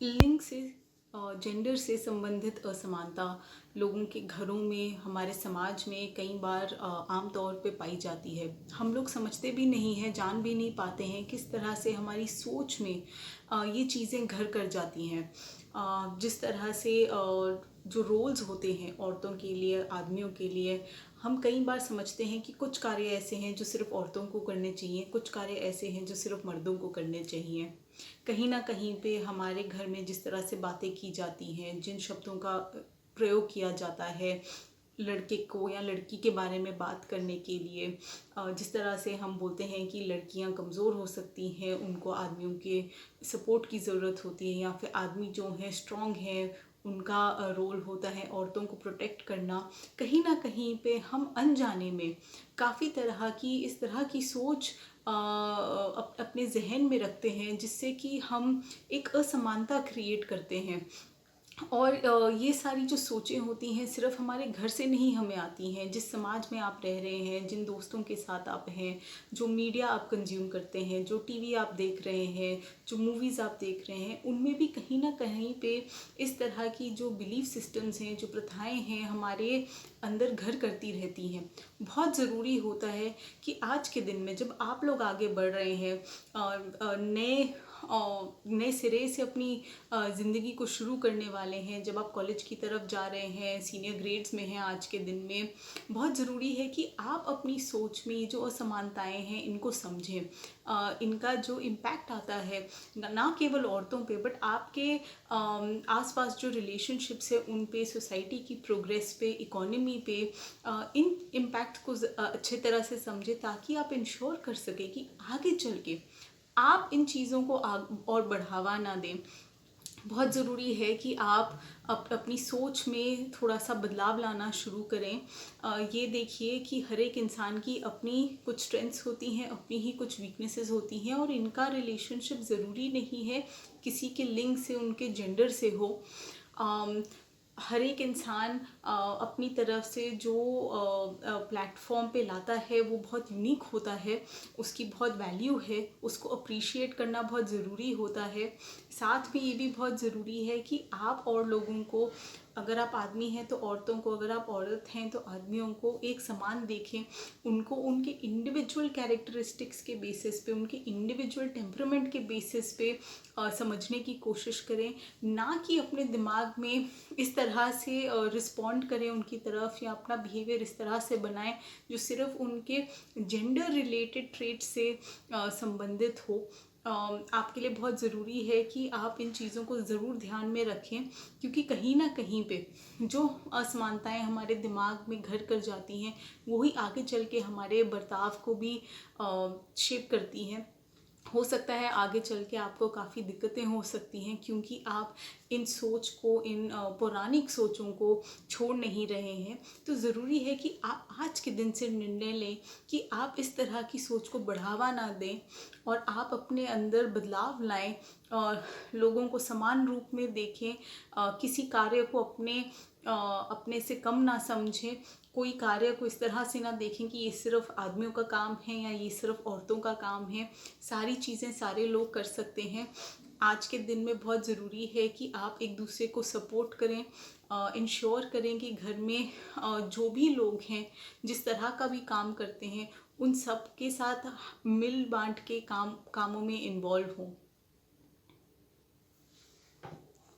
लिंग से जेंडर से संबंधित असमानता लोगों के घरों में, हमारे समाज में कई बार आम तौर पे पाई जाती है। हम लोग समझते भी नहीं हैं, जान भी नहीं पाते हैं किस तरह से हमारी सोच में ये चीज़ें घर कर जाती हैं। जिस तरह से जो रोल्स होते हैं औरतों के लिए, आदमियों के लिए, हम कई बार समझते हैं कि कुछ कार्य ऐसे हैं जो सिर्फ औरतों को करने चाहिए, कुछ कार्य ऐसे हैं जो सिर्फ मर्दों को करने चाहिए। कहीं ना कहीं पे हमारे घर में जिस तरह से बातें की जाती हैं, जिन शब्दों का प्रयोग किया जाता है लड़के को या लड़की के बारे में बात करने के लिए, जिस तरह से हम बोलते हैं कि लड़कियां कमज़ोर हो सकती हैं, उनको आदमियों के सपोर्ट की ज़रूरत होती है, या फिर आदमी जो हैं स्ट्रॉन्ग हैं, उनका रोल होता है औरतों को प्रोटेक्ट करना। कहीं ना कहीं पे हम अनजाने में काफ़ी तरह की इस तरह की सोच अपने जहन में रखते हैं, जिससे कि हम एक असमानता क्रिएट करते हैं। और ये सारी जो सोचें होती हैं सिर्फ हमारे घर से नहीं हमें आती हैं। जिस समाज में आप रह रहे हैं, जिन दोस्तों के साथ आप हैं, जो मीडिया आप कंज्यूम करते हैं, जो टीवी आप देख रहे हैं, जो मूवीज़ आप देख रहे हैं, उनमें भी कहीं ना कहीं पे इस तरह की जो बिलीफ सिस्टम्स हैं, जो प्रथाएं हैं, हमारे अंदर घर करती रहती हैं। बहुत ज़रूरी होता है कि आज के दिन में जब आप लोग आगे बढ़ रहे हैं, नए सिरे से अपनी ज़िंदगी को शुरू करने वाले हैं, जब आप कॉलेज की तरफ जा रहे हैं, सीनियर ग्रेड्स में हैं आज के दिन में, बहुत ज़रूरी है कि आप अपनी सोच में जो असमानताएं हैं इनको समझें। इनका जो इम्पैक्ट आता है ना केवल औरतों पे, बट आपके आसपास जो रिलेशनशिप्स है उन पे, सोसाइटी की प्रोग्रेस पे, इकोनॉमी पे, इन इम्पैक्ट को अच्छे तरह से समझें, ताकि आप इंश्योर कर सकें कि आगे चल के आप इन चीज़ों को और बढ़ावा ना दें। बहुत ज़रूरी है कि आप अपनी सोच में थोड़ा सा बदलाव लाना शुरू करें। ये देखिए कि हर एक इंसान की अपनी कुछ स्ट्रेंथ्स होती हैं, अपनी ही कुछ वीकनेसेस होती हैं, और इनका रिलेशनशिप ज़रूरी नहीं है किसी के लिंग से, उनके जेंडर से हो। हर एक इंसान अपनी तरफ से जो प्लेटफॉर्म पे लाता है वो बहुत यूनिक होता है, उसकी बहुत वैल्यू है, उसको अप्रिशिएट करना बहुत ज़रूरी होता है। साथ में ये भी बहुत ज़रूरी है कि आप और लोगों को, अगर आप आदमी हैं तो औरतों को, अगर आप औरत हैं तो आदमियों को एक समान देखें। उनको उनके इंडिविजुअल कैरेक्टरिस्टिक्स के बेसिस पे, उनके इंडिविजुअल टेम्परामेंट के बेसिस पे समझने की कोशिश करें, ना कि अपने दिमाग में इस तरह से रिस्पॉन्ड करें उनकी तरफ, या अपना बिहेवियर इस तरह से बनाएं जो सिर्फ उनके जेंडर रिलेटेड ट्रेट से संबंधित हो। आपके लिए बहुत ज़रूरी है कि आप इन चीज़ों को ज़रूर ध्यान में रखें, क्योंकि कहीं ना कहीं पे जो असमानताएं हमारे दिमाग में घर कर जाती हैं, वही आगे चल के हमारे बर्ताव को भी शेप करती हैं। हो सकता है आगे चल के आपको काफ़ी दिक्कतें हो सकती हैं, क्योंकि आप इन सोच को, इन पौराणिक सोचों को छोड़ नहीं रहे हैं। तो ज़रूरी है कि आप आज के दिन से निर्णय लें कि आप इस तरह की सोच को बढ़ावा ना दें, और आप अपने अंदर बदलाव लाएं, और लोगों को समान रूप में देखें, किसी कार्य को अपने से कम ना समझें, कोई कार्य को इस तरह से ना देखें कि ये सिर्फ आदमियों का काम है या ये सिर्फ औरतों का काम है। सारी चीज़ें सारे लोग कर सकते हैं। आज के दिन में बहुत ज़रूरी है कि आप एक दूसरे को सपोर्ट करें, इंश्योर करें कि घर में जो भी लोग हैं, जिस तरह का भी काम करते हैं, उन सब के साथ मिल बांट के कामों में इन्वॉल्व हों।